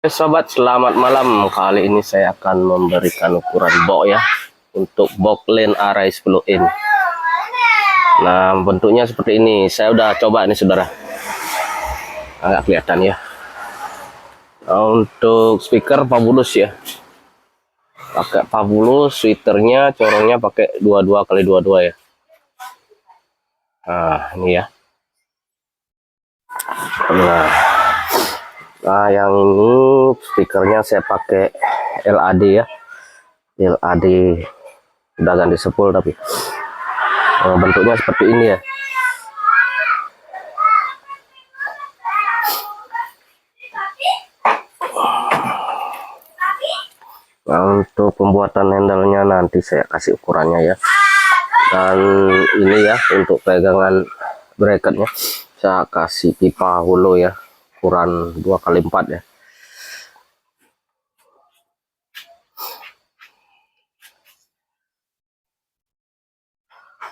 Sobat, selamat malam. Kali ini saya akan memberikan ukuran box ya untuk box Len Array 10 in. Nah, bentuknya seperti ini. Saya udah coba nih saudara, agak kelihatan ya. Nah, untuk speaker Fabulous ya, pakai Fabulous. Tweeternya corongnya pakai 22x22 ya. Nah, ini ya. Nah, yang ini speakernya saya pakai LAD ya. LAD udah ganti sepul tapi bentuknya seperti ini ya. Nah, untuk pembuatan handle-nya nanti saya kasih ukurannya ya. Dan ini ya untuk pegangan bracketnya saya kasih pipa holo ya, ukuran 2x4 ya.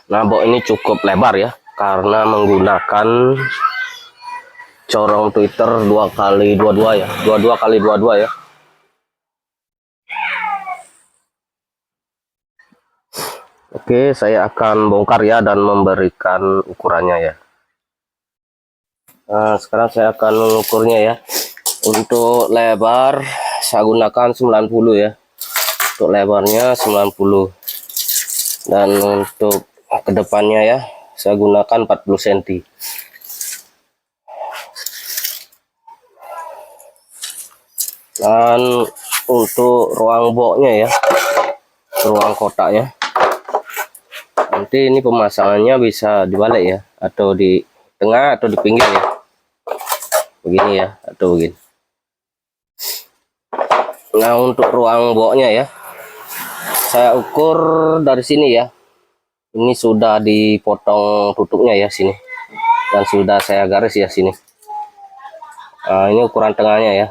Nah, box ini cukup lebar ya karena menggunakan corong Twitter 2x22 ya, 22x22 ya. Oke, saya akan bongkar ya dan memberikan ukurannya ya. Nah, sekarang saya akan mengukurnya ya. Untuk lebar saya gunakan 90 ya. Untuk lebarnya 90. Dan untuk kedepannya ya, saya gunakan 40 cm. Dan untuk ruang boxnya ya, ruang kotaknya, nanti ini pemasangannya bisa dibalik ya, atau di tengah atau di pinggir ya, begini ya, atau begini. Nah, untuk ruang boxnya ya, saya ukur dari sini ya. Ini sudah dipotong tutupnya ya sini, dan sudah saya garis ya sini. Nah, ini ukuran tengahnya ya.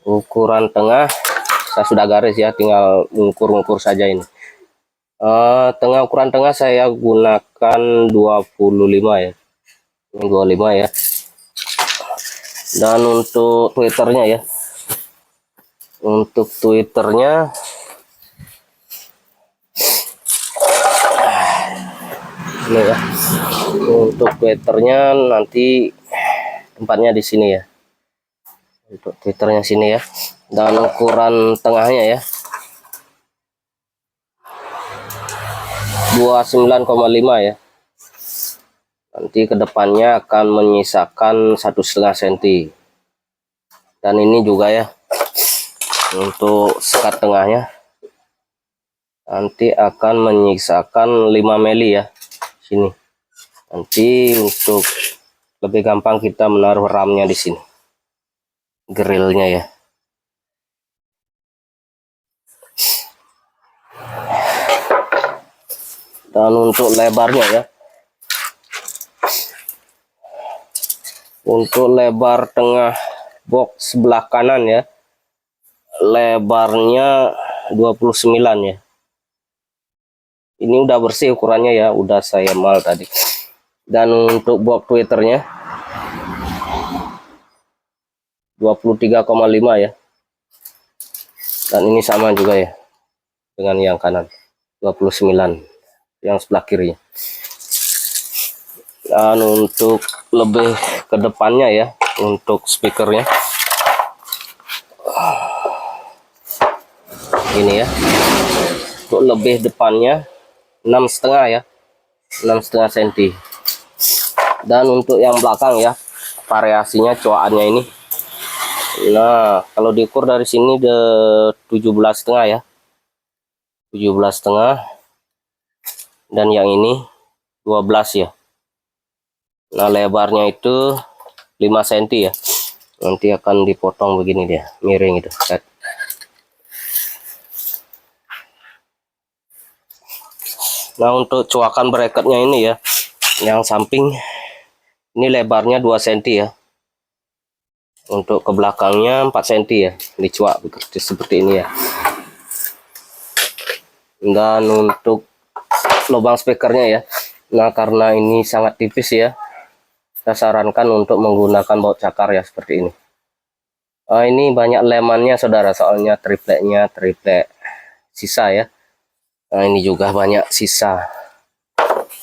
Ukuran tengah saya sudah garis ya, tinggal mengukur saja ini. Ukuran tengah saya gunakan 25 ya. Ini 25 ya. Dan untuk Twitternya ya. Untuk Twitternya ini ya. Untuk Twitternya nanti tempatnya di sini ya. Untuk Twitternya sini ya. Dan ukuran tengahnya ya 29,5 ya. Nanti kedepannya akan menyisakan 1,5 cm. Dan ini juga ya untuk sekat tengahnya nanti akan menyisakan 5 mili ya sini. Nanti untuk lebih gampang kita menaruh ramnya di sini, grillnya ya. Dan untuk lebarnya ya, untuk lebar tengah box sebelah kanan ya, lebarnya 29 ya. Ini udah bersih ukurannya ya, udah saya mal tadi. Dan untuk box Twitternya 23,5 ya. Dan ini sama juga ya dengan yang kanan, 29 yang sebelah kirinya. Dan untuk lebih ke depannya ya, untuk speakernya ini ya, untuk lebih depannya 6,5 ya, 6,5 cm. Dan untuk yang belakang ya, variasinya coakannya ini. Nah, kalau diukur dari sini de 17,5 ya, 17,5. Dan yang ini 12 ya. Nah, lebarnya itu 5 cm ya. Nanti akan dipotong begini dia, miring itu. Nah, untuk coakan bracketnya ini ya, yang samping ini lebarnya 2 cm ya. Untuk ke belakangnya 4 cm ya, dicuak seperti ini ya. Dan untuk lubang speakernya ya, nah karena ini sangat tipis ya, saya sarankan untuk menggunakan baut cakar ya seperti ini. Ini banyak lemannya saudara, soalnya tripleknya triplek sisa ya. Nah, ini juga banyak sisa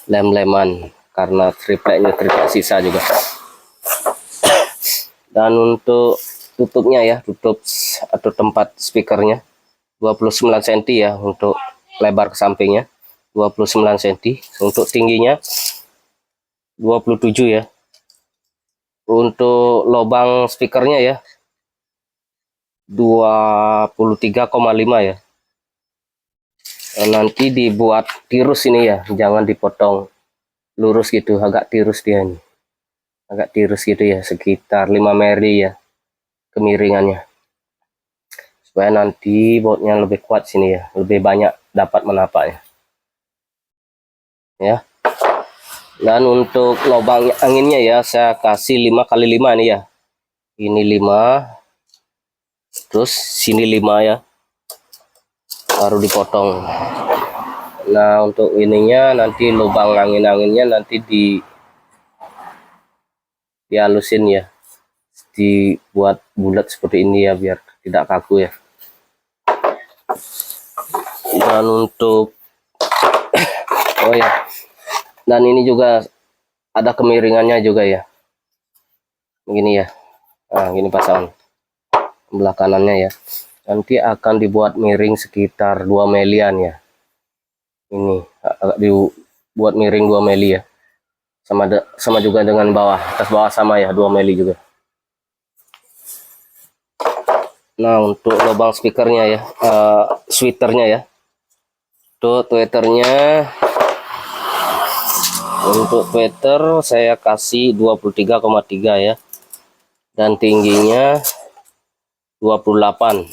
lem-leman karena tripleknya triplek sisa juga. Dan untuk tutupnya ya, tutup atau tempat speakernya 29 cm ya, untuk lebar ke sampingnya 29 cm, untuk tingginya 27 ya. Untuk lubang speakernya ya 23,5 ya. Nanti dibuat tirus ini ya, jangan dipotong lurus gitu, agak tirus dia ini, agak tirus gitu ya, sekitar 5 mili ya kemiringannya, supaya nanti bautnya lebih kuat sini ya, lebih banyak dapat menapaknya ya. Dan untuk lubang anginnya ya, saya kasih 5 kali 5 nih ya, ini 5, terus sini 5 ya, baru dipotong. Nah, untuk ininya nanti lubang angin-anginnya nanti dihalusin ya, dibuat bulat seperti ini ya, biar tidak kaku ya. Dan untuk oh ya, dan ini juga ada kemiringannya juga ya, begini ya. Nah, gini pasangan belah kanannya ya, nanti akan dibuat miring sekitar 2 melian ya. Ini agak dibuat miring 2 mili ya, sama juga dengan bawah, atas bawah sama ya, 2 mili juga. Nah, untuk lubang speakernya ya, tweeternya ya, tuh tweeternya, untuk tweeter saya kasih 23,3 ya, dan tingginya 28.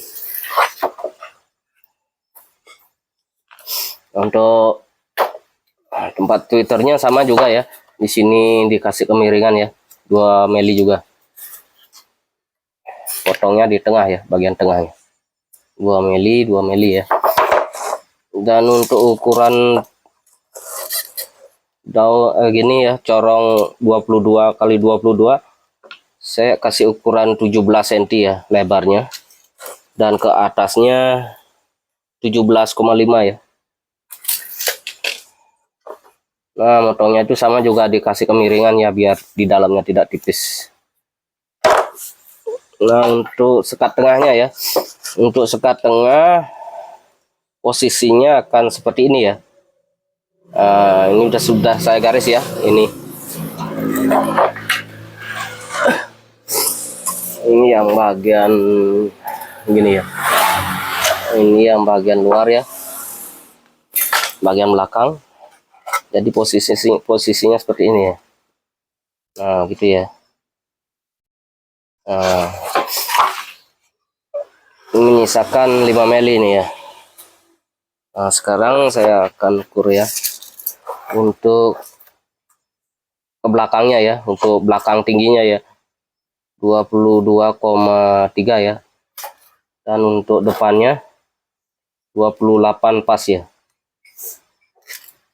Untuk tempat twitternya sama juga ya, di sini dikasih kemiringan ya, 2 mili juga, potongnya di tengah ya, bagian tengahnya 2 mili ya. Dan untuk ukuran gini ya, corong 22 kali 22, saya kasih ukuran 17 cm ya lebarnya, dan ke atasnya 17,5 ya. Nah, motongnya itu sama juga dikasih kemiringan ya, biar di dalamnya tidak tipis. Nah, untuk sekat tengahnya ya, untuk sekat tengah posisinya akan seperti ini ya. Ini sudah saya garis ya, ini yang bagian gini ya, ini yang bagian luar ya, bagian belakang. Jadi posisinya seperti ini ya. Nah, gitu ya. Nah, ini menyisakan 5 mili ini ya. Nah, sekarang saya akan ukur ya untuk ke belakangnya ya, untuk belakang tingginya ya 22,3 ya, dan untuk depannya 28 pas ya,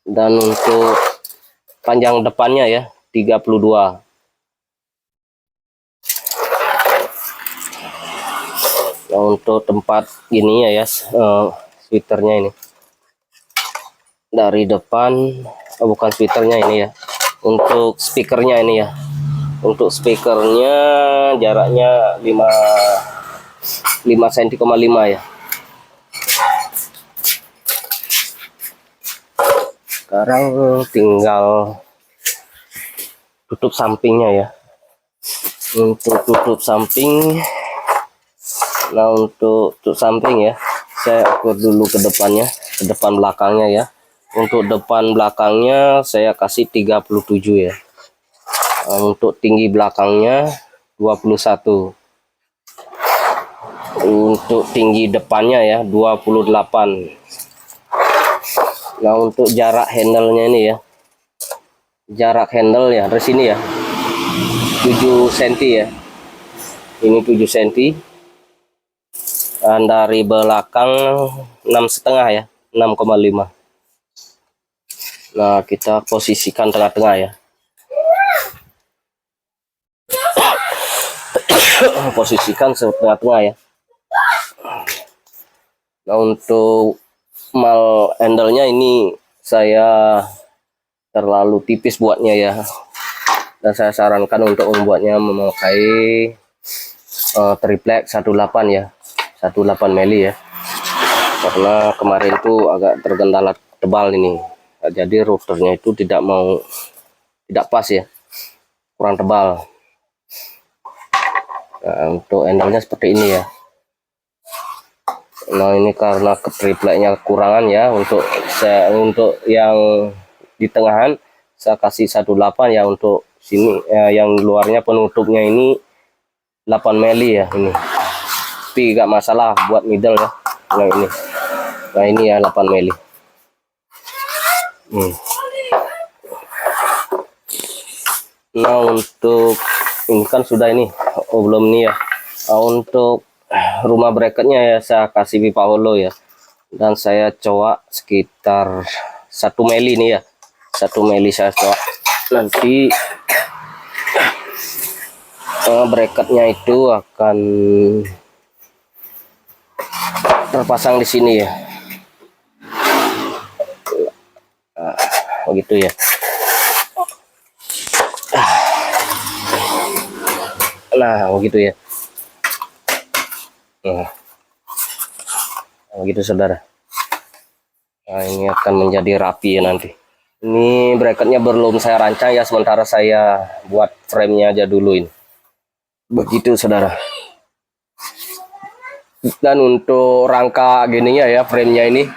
dan untuk panjang depannya ya 32. Nah, untuk tempat gini ya, switternya ini dari depan, bukan switternya ini ya, untuk speakernya ini ya, untuk speakernya jaraknya 5 cm,5 ya. Sekarang tinggal tutup sampingnya ya. Untuk tutup samping, nah untuk tutup samping ya, saya ukur dulu ke depannya, ke depan belakangnya ya. Untuk depan belakangnya saya kasih 37 ya. Untuk tinggi belakangnya 21. Untuk tinggi depannya ya 28. Nah, untuk jarak handle-nya ini ya, jarak handle ya dari sini ya 7 cm ya, ini 7 cm, dan dari belakang 6,5 ya, 6,5. Nah, kita posisikan tengah-tengah ya. posisikan setengah-tengah ya. Nah, untuk mal handle-nya ini saya terlalu tipis buatnya ya, dan saya sarankan untuk membuatnya memakai triplek 18 ya, 18 mili ya, karena kemarin itu agak terkendala tebal ini, jadi routernya itu tidak pas ya, kurang tebal. Nah, untuk handle-nya seperti ini ya. Nah, ini karena tripleknya kekurangan ya, untuk yang di tengahan saya kasih 18 ya, untuk sini yang luarnya penutupnya ini 8 mili ya ini. Tapi gak masalah buat middle ya. Nah ini ya 8 mili. Nah, untuk ini kan sudah ini, belum nih ya. Nah, untuk rumah bracketnya ya saya kasih pipa hollow ya, dan saya coak sekitar 1 mili nih ya, 1 mili saya coak. Nanti bracketnya itu akan terpasang di sini ya. Begitu ya. Nah, begitu ya. Nah, begitu saudara. Nah, ini akan menjadi rapi ya nanti. Ini bracketnya belum saya rancang ya, sementara saya buat frame-nya aja dulu ini. Begitu saudara. Dan untuk rangka gininya ya, frame-nya ini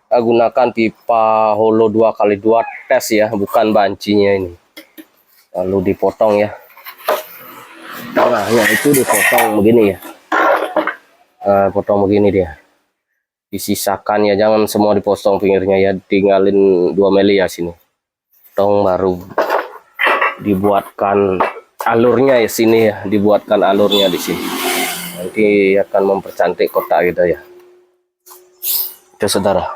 gunakan pipa hollow 2x2 tes ya, bukan bancinya ini. Lalu dipotong ya. Tengahnya itu dipotong begini ya. Potong begini dia, disisakan ya, jangan semua dipotong pinggirnya ya, tinggalin 2 mili ya sini, potong baru dibuatkan alurnya ya sini ya, dibuatkan alurnya di sini, nanti akan mempercantik kotak gitu ya. Itu saudara.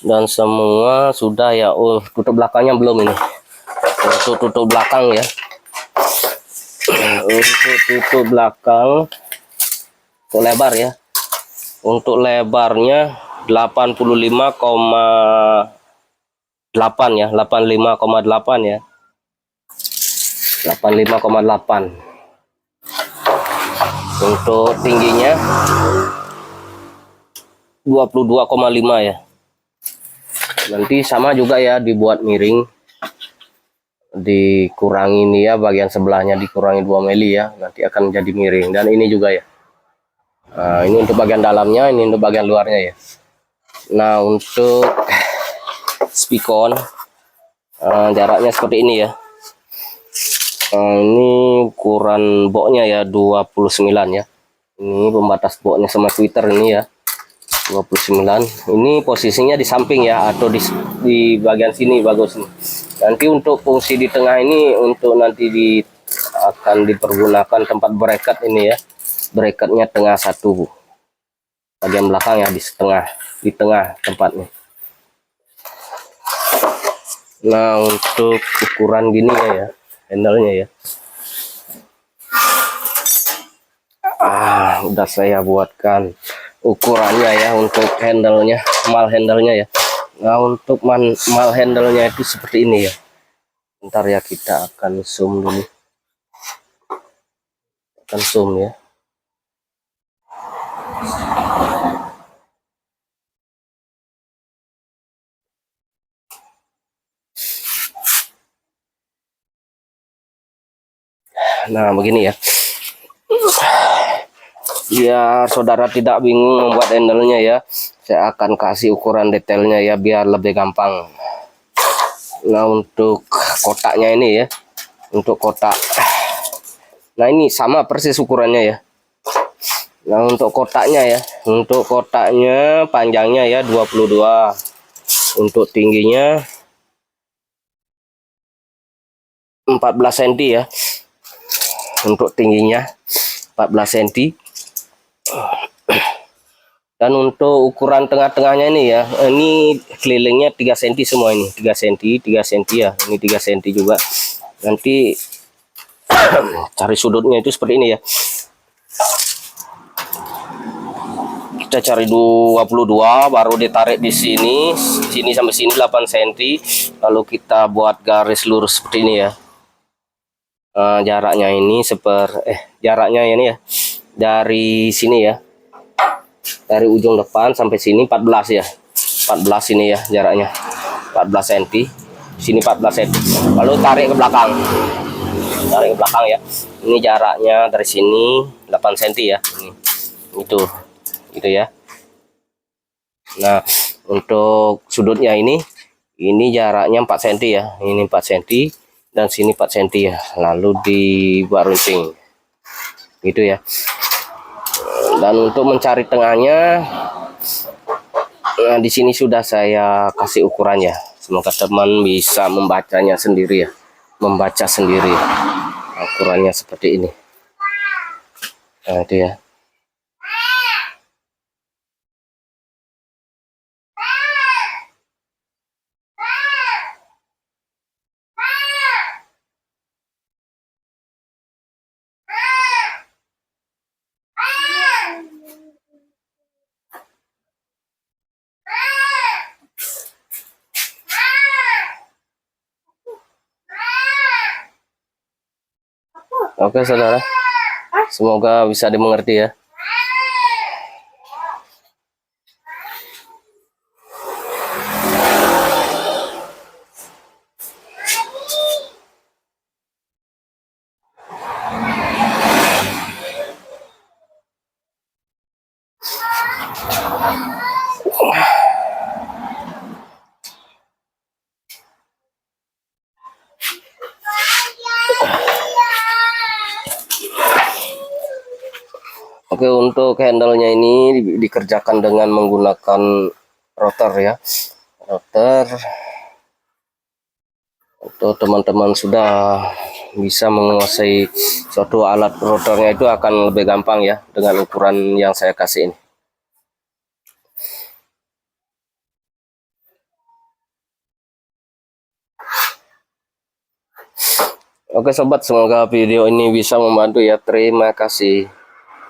Dan semua sudah ya. Tutup belakangnya belum ini. Untuk tutup belakang ya, untuk tutup belakang, untuk lebar ya, untuk lebarnya 85,8 ya, 85,8 ya, 85,8. Untuk tingginya 22,5 ya. Nanti sama juga ya, dibuat miring, dikurangi nih ya, bagian sebelahnya dikurangi 2 mili ya, nanti akan jadi miring. Dan ini juga ya, ini untuk bagian dalamnya, ini untuk bagian luarnya ya. Nah, untuk spikon jaraknya seperti ini ya. Ini ukuran boknya ya 29 ya, ini pembatas boknya sama Twitter ini ya, 29. Ini posisinya di samping ya, atau di bagian sini bagus nih. Nanti untuk fungsi di tengah ini, untuk nanti akan dipergunakan tempat bracket ini ya. Bracketnya tengah satu, bagian belakang ya, di tengah tempatnya. Nah, untuk ukuran gini ya, handle-nya ya. Udah saya buatkan ukurannya ya, untuk handle-nya, mal handle-nya ya. Nah, untuk mal handle-nya itu seperti ini ya. Bentar ya, kita akan zoom dulu. Akan zoom ya. Nah, begini ya. Biar saudara tidak bingung membuat handle-nya ya, saya akan kasih ukuran detailnya ya, biar lebih gampang. Nah, untuk kotaknya ini ya, untuk kotak, nah ini sama persis ukurannya ya. Nah, untuk kotaknya ya, untuk kotaknya panjangnya ya 22, untuk tingginya 14 cm ya, untuk tingginya 14 cm. Dan untuk ukuran tengah-tengahnya ini ya, ini kelilingnya 3 cm semua, ini 3 cm, 3 cm ya, ini 3 cm juga. Nanti Cari sudutnya itu seperti ini ya. Kita cari 22, baru ditarik di sini, sini sampai sini 8 cm. Lalu kita buat garis lurus seperti ini ya. Jaraknya ini jaraknya ini ya. Dari sini ya. Dari ujung depan sampai sini 14 ya. 14 ini ya jaraknya. 14 cm. Sini 14 cm. Lalu tarik ke belakang. Tarik ke belakang ya. Ini jaraknya dari sini 8 cm ya. Ini. Itu ya. Nah, untuk sudutnya ini jaraknya 4 cm ya. Ini 4 cm dan sini 4 cm ya. Lalu dibuat runcing. Gitu ya. Dan untuk mencari tengahnya, nah di sini sudah saya kasih ukurannya. Semoga teman bisa membacanya sendiri ya. Membaca sendiri. Ukurannya seperti ini. Nah, itu ya. Oke saudara, semoga bisa dimengerti ya. Oke, untuk handle-nya ini dikerjakan dengan menggunakan rotor ya. Rotor. Untuk teman-teman sudah bisa menguasai suatu alat rotornya itu akan lebih gampang ya dengan ukuran yang saya kasih ini. Oke sobat, semoga video ini bisa membantu ya. Terima kasih.